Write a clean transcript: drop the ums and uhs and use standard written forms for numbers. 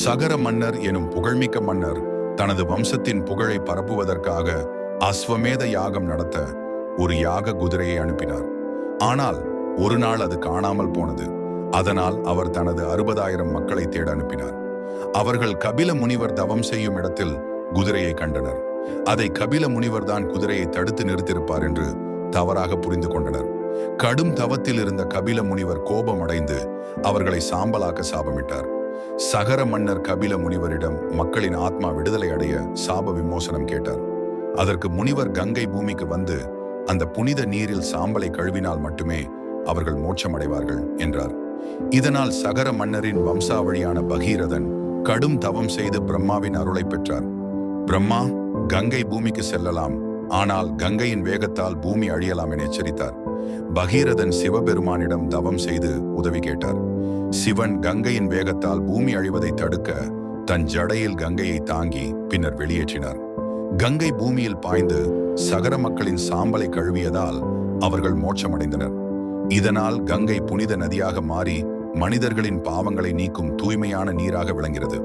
சகர மன்னர் எனும் புகழ்மிக்க மன்னர் தனது வம்சத்தின் புகழை பரப்புவதற்காக அஸ்வமேத யாகம் நடத்த ஒரு யாக குதிரையை அனுப்பினார். ஆனால் ஒரு நாள் அது காணாமல் போனது. அதனால் அவர் தனது 60,000 மக்களை தேட அனுப்பினார். அவர்கள் கபில முனிவர் தவம் செய்யும் இடத்தில் குதிரையை கண்டனர். அதை கபில முனிவர் தான் குதிரையை தடுத்து நிறுத்தியிருப்பார் என்று தவறாக புரிந்து கொண்டனர். கடும் தவத்தில் இருந்த கபில முனிவர் கோபமடைந்து அவர்களை சாம்பலாக்க சாபமிட்டார். சகர மன்னர் கபில முனிவரிடம் மக்களின் ஆத்மா விடுதலை அடைய சாப விமோசனம் கேட்டார். அதற்கு முனிவர் கங்கை பூமிக்கு வந்து அந்த புனித நீரில் சாம்பலை கழுவினால் மட்டுமே அவர்கள் மோட்சமடைவார்கள் என்றார். இதனால் சகர மன்னரின் வம்சாவழியான பகீரதன் கடும் தவம் செய்து பிரம்மாவின் அருளை பெற்றார். பிரம்மா, கங்கை பூமிக்கு செல்லலாம், ஆனால் கங்கையின் வேகத்தால் பூமி அழியலாம் என எச்சரித்தார். பகீரதன் சிவபெருமானிடம் தவம் செய்து உதவி கேட்டார். சிவன் கங்கையின் வேகத்தால் பூமி அழிவதை தடுக்க தன் ஜடையில் கங்கையை தாங்கி பின்னர் வெளியேற்றினார். கங்கை பூமியில் பாய்ந்து சகர மக்களின் சாம்பலை கழுவியதால் அவர்கள் மோட்சமடைந்தனர். இதனால் கங்கை புனித நதியாக மாறி மனிதர்களின் பாவங்களை நீக்கும் தூய்மையான நீராக விளங்கிறது.